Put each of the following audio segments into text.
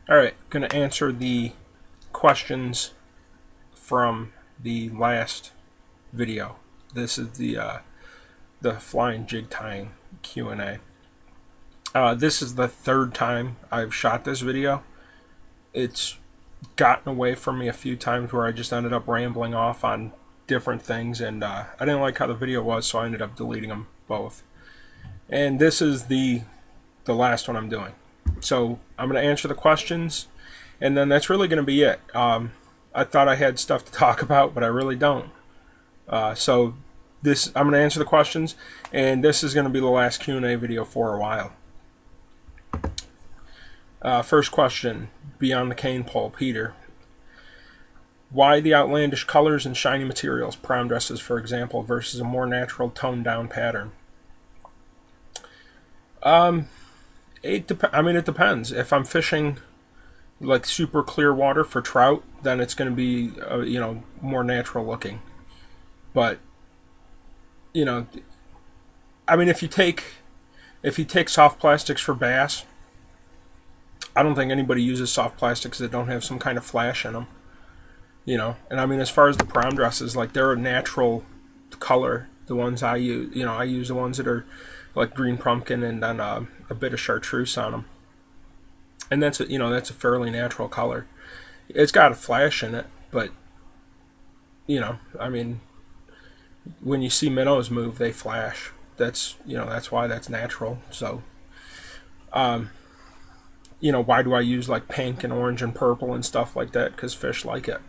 Alright, going to answer the questions from the last video. This is the flying jig tying Q&A. This is the third time I've shot this video. It's gotten away from me a few times where I just ended up rambling off on different things, and I didn't like how the video was, so I ended up deleting them both. And this is the last one I'm doing. So I'm going to answer the questions, and then that's really going to be it. I thought I had stuff to talk about, but I really don't. So I'm going to answer the questions, and this is going to be the last Q&A video for a while. First question, Beyond the Cane Pole, Peter. Why the outlandish colors and shiny materials, prom dresses for example, versus a more natural toned down pattern? It depends. If I'm fishing like super clear water for trout, then it's going to be more natural looking. But if you take soft plastics for bass, I don't think anybody uses soft plastics that don't have some kind of flash in them. And as far as the prom dresses, like, they're a natural color. The ones I use, I use the ones that are like green pumpkin and then a bit of chartreuse on them. And that's a fairly natural color. It's got a flash in it, but when you see minnows move, they flash. That's why that's natural. So, why do I use like pink and orange and purple and stuff like that? Because fish like it.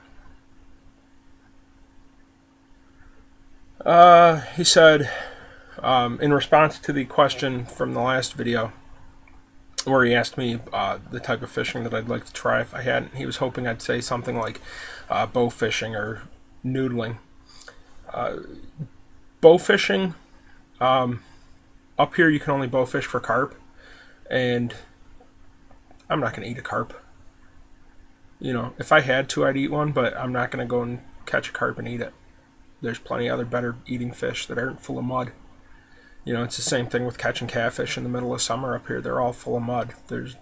He said, in response to the question from the last video, where he asked me the type of fishing that I'd like to try if I hadn't, he was hoping I'd say something like bow fishing or noodling. Bow fishing, up here you can only bow fish for carp, and I'm not going to eat a carp. If I had to, I'd eat one, but I'm not going to go and catch a carp and eat it. There's plenty of other better eating fish that aren't full of mud. It's the same thing with catching catfish in the middle of summer up here. They're all full of mud. There's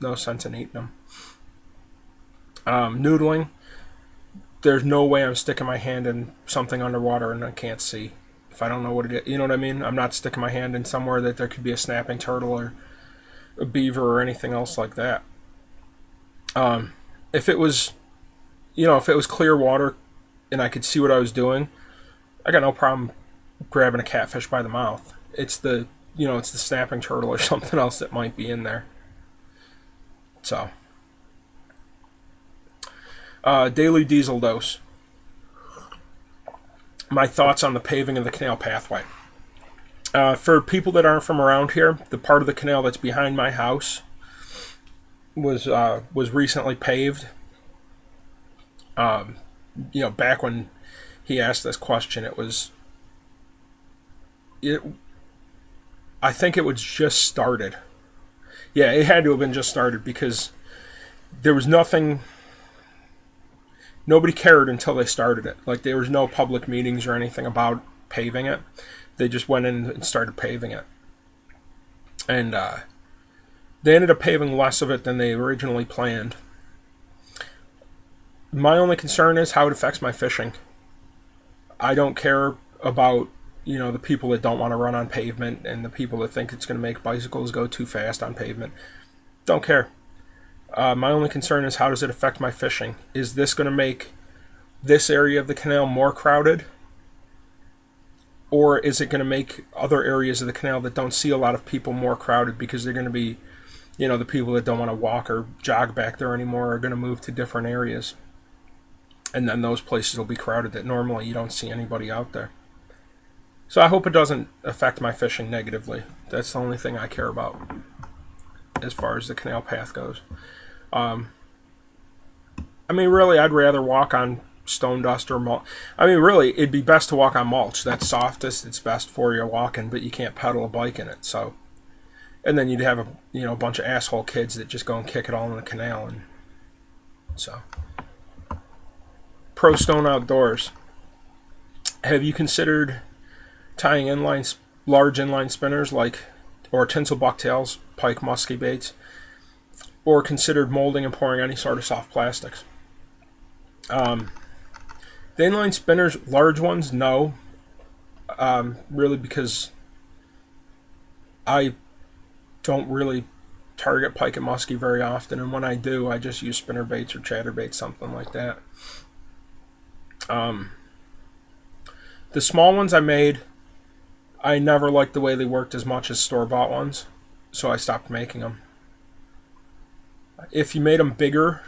no sense in eating them. Noodling, there's no way I'm sticking my hand in something underwater and I can't see. If I don't know what it is, you know what I mean? I'm not sticking my hand in somewhere that there could be a snapping turtle or a beaver or anything else like that. If it was clear water and I could see what I was doing, I got no problem grabbing a catfish by the mouth. It's the snapping turtle or something else that might be in there. So, daily diesel dose. My thoughts on the paving of the canal pathway. For people that aren't from around here, the part of the canal that's behind my house was recently paved. Back when he asked this question, I think it was just started. Yeah, it had to have been just started because there was nothing. Nobody cared until they started it. Like, there was no public meetings or anything about paving it. They just went in and started paving it. And they ended up paving less of it than they originally planned. My only concern is how it affects my fishing. I don't care about, the people that don't want to run on pavement and the people that think it's going to make bicycles go too fast on pavement. Don't care. My only concern is, how does it affect my fishing? Is this going to make this area of the canal more crowded? Or is it going to make other areas of the canal that don't see a lot of people more crowded, because they're going to be, the people that don't want to walk or jog back there anymore are going to move to different areas. And then those places will be crowded that normally you don't see anybody out there. So I hope it doesn't affect my fishing negatively. That's the only thing I care about as far as the canal path goes. Really, I'd rather walk on stone dust or mulch. Really, it'd be best to walk on mulch. That's softest. It's best for your walking, but you can't pedal a bike in it. So, and then you'd have a bunch of asshole kids that just go and kick it all in the canal, and so. Pro Stone Outdoors. Have you considered tying large inline spinners or tinsel bucktails, pike musky baits? or considered molding and pouring any sort of soft plastics. The inline spinners, large ones, no. Really, because I don't really target pike and muskie very often, and when I do, I just use spinner baits or chatterbaits, something like that. The small ones I made, I never liked the way they worked as much as store-bought ones, so I stopped making them. If you made them bigger,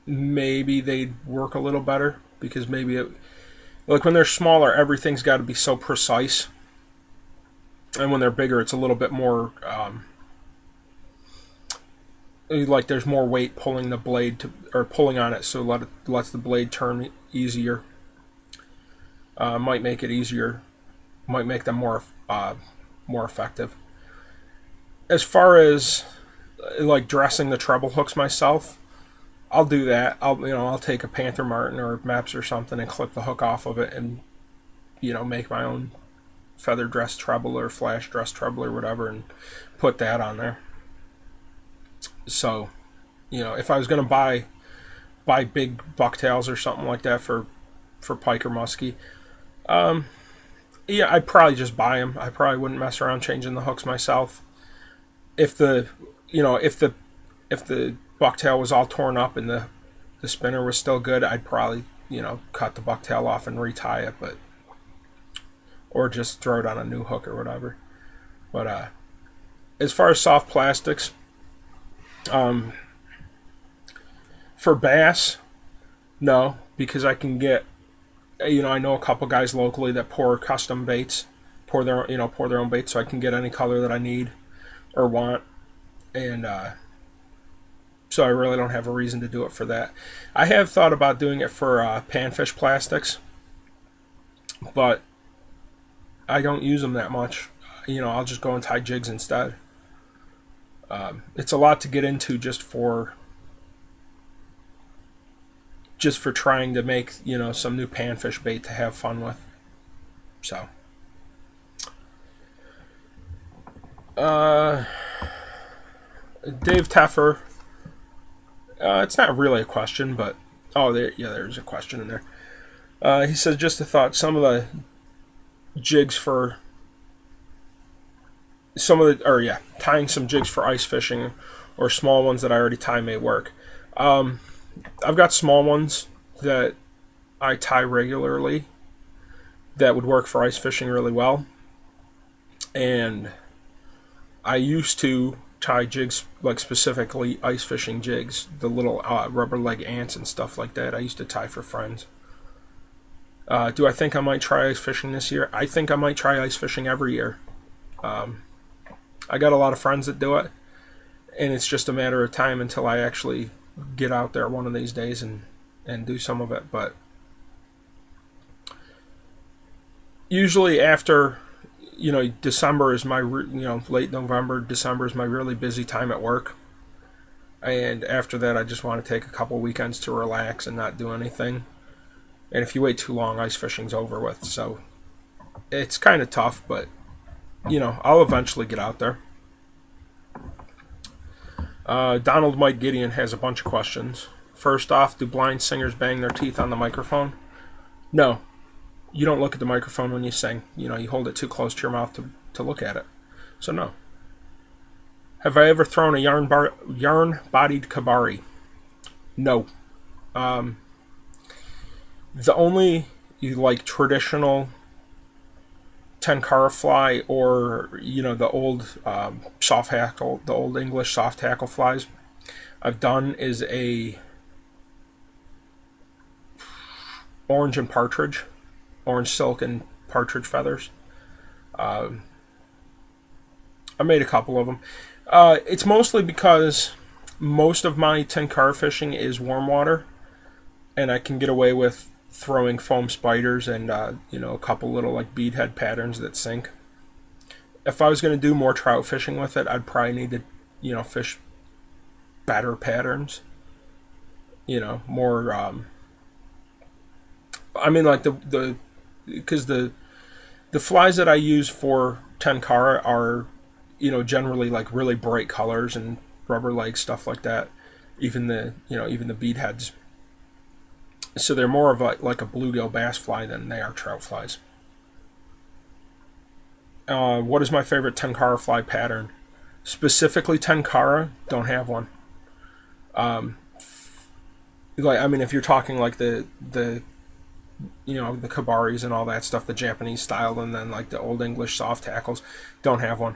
maybe they'd work a little better, because maybe like when they're smaller, everything's got to be so precise, and when they're bigger, it's a little bit more like there's more weight pulling the blade or pulling on it, so it lets the blade turn easier. Might make it easier, might make them more effective. As far as like dressing the treble hooks myself, I'll do that. I'll take a Panther Martin or Maps or something and clip the hook off of it, and make my own feather dress treble or flash dress treble or whatever, and put that on there. So, if I was going to buy big bucktails or something like that for pike or muskie, yeah, I'd probably just buy them. I probably wouldn't mess around changing the hooks myself. If the bucktail was all torn up and the spinner was still good, I'd probably cut the bucktail off and retie it, or just throw it on a new hook or whatever. But as far as soft plastics, for bass, no, because I can get, I know a couple guys locally that pour custom baits, pour their own baits, so I can get any color that I need or want, and so I really don't have a reason to do it for that. I have thought about doing it for panfish plastics, but I don't use them that much. I'll just go and tie jigs instead. It's a lot to get into just for trying to make some new panfish bait to have fun with. So Dave Teffer, it's not really a question, but there's a question in there. He says, just a thought, some of the jigs for tying some jigs for ice fishing or small ones that I already tie may work. I've got small ones that I tie regularly that would work for ice fishing really well, and I used to tie jigs, like specifically ice fishing jigs, the little rubber leg ants and stuff like that. I used to tie for friends. Do I think I might try ice fishing this year? I think I might try ice fishing every year. I got a lot of friends that do it, and it's just a matter of time until I actually get out there one of these days and do some of it. But usually after December is my late November, December is my really busy time at work, and after that I just want to take a couple weekends to relax and not do anything. And if you wait too long, ice fishing's over with. So it's kind of tough, but I'll eventually get out there. Donald Mike Gideon has a bunch of questions. First off, do blind singers bang their teeth on the microphone? No. You don't look at the microphone when you sing. You hold it too close to your mouth to look at it. So no. Have I ever thrown a yarn-bodied kabari? No. The only traditional tenkara fly, or the old soft hackle, the old English soft hackle flies I've done is a orange silk and partridge feathers. I made a couple of them. It's mostly because most of my tenkara fishing is warm water, and I can get away with throwing foam spiders and a couple little beadhead patterns that sink. If I was going to do more trout fishing with it, I'd probably need to fish better patterns, more because the flies that I use for tenkara are generally really bright colors, and rubber legs, stuff like that. Even the bead heads. So they're more of like a bluegill bass fly than they are trout flies. What is my favorite tenkara fly pattern? Specifically tenkara, don't have one. If you're talking like the kabaris and all that stuff, the Japanese style, and then like the old English soft tackles, don't have one.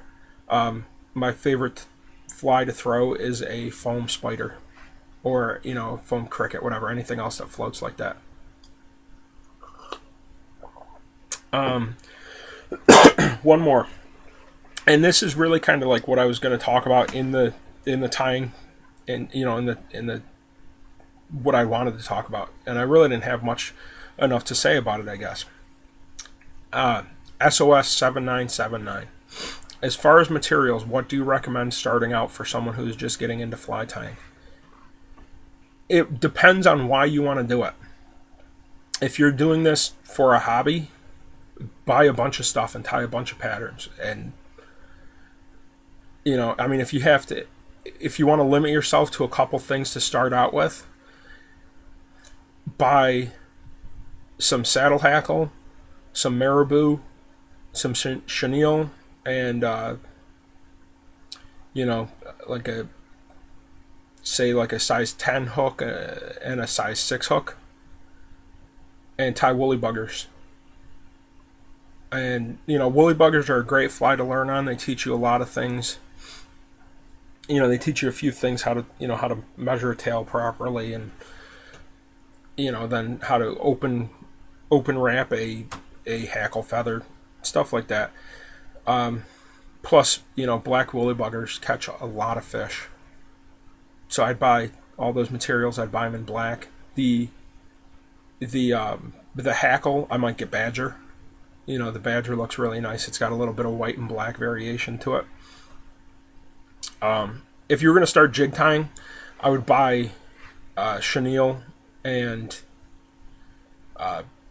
My favorite fly to throw is a foam spider, or foam cricket, whatever, anything else that floats like that. One more, and this is really kind of like what I was going to talk about in the tying, and in the what I wanted to talk about, and I really didn't have much enough to say about it, I guess. SOS 7979. As far as materials, what do you recommend starting out for someone who's just getting into fly tying? It depends on why you want to do it. If you're doing this for a hobby, buy a bunch of stuff and tie a bunch of patterns. And if you want to limit yourself to a couple things to start out with, buy some saddle hackle, some marabou, some chenille, and like a size 10 hook and a size 6 hook, and tie woolly buggers. And woolly buggers are a great fly to learn on. They teach you a lot of things. They teach you a few things, how to measure a tail properly, and then how to open wrap a hackle feather, stuff like that. Plus, black woolly buggers catch a lot of fish. So I'd buy all those materials. I'd buy them in black. The hackle, I might get badger. The badger looks really nice. It's got a little bit of white and black variation to it. If you were going to start jig tying, I would buy chenille and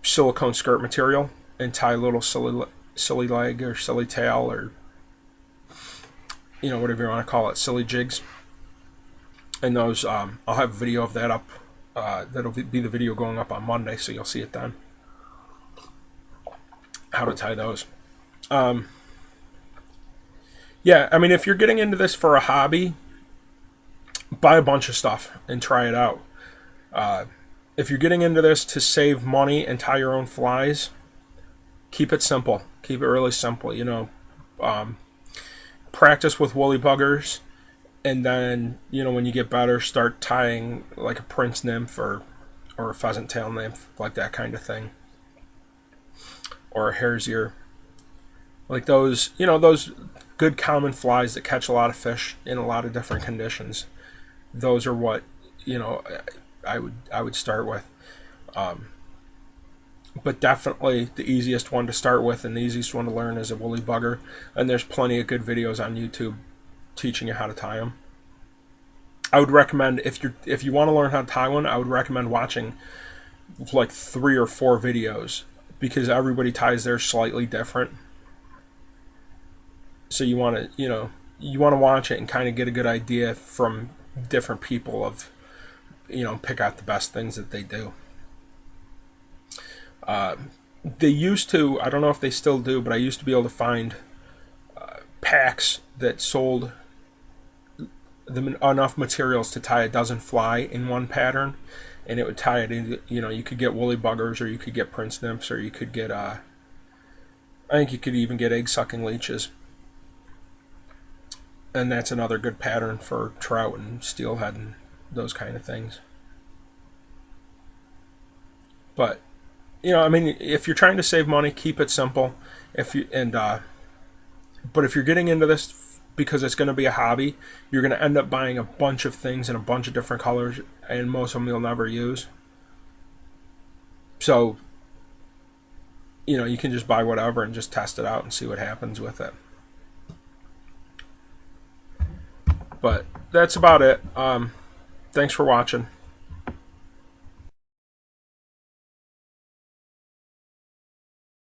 silicone skirt material and tie a little silly leg or silly tail, or whatever you want to call it, silly jigs. And those, I'll have a video of that up. That'll be the video going up on Monday, so you'll see it then. How to tie those. If you're getting into this for a hobby, buy a bunch of stuff and try it out. If you're getting into this to save money and tie your own flies, keep it simple. Keep it really simple. Practice with woolly buggers, and then when you get better, start tying like a prince nymph or a pheasant tail nymph, like that kind of thing, or a hare's ear, like those good common flies that catch a lot of fish in a lot of different conditions. Those are what I would start with. But definitely the easiest one to start with and the easiest one to learn is a woolly bugger, and there's plenty of good videos on YouTube teaching you how to tie them. I would recommend, if you want to learn how to tie one, I would recommend watching like 3 or 4 videos, because everybody ties theirs slightly different. So you want to watch it and kind of get a good idea from different people of pick out the best things that they do. They used to, I don't know if they still do, but I used to be able to find packs that sold them enough materials to tie a dozen fly in one pattern, and it would tie it in. You could get woolly buggers, or you could get prince nymphs, or you could get I think you could even get egg sucking leeches, and that's another good pattern for trout and steelhead and those kind of things. But if you're trying to save money, keep it simple. But if you're getting into this because it's going to be a hobby, you're going to end up buying a bunch of things in a bunch of different colors, and most of them you'll never use. So, you can just buy whatever and just test it out and see what happens with it. But that's about it. Thanks for watching.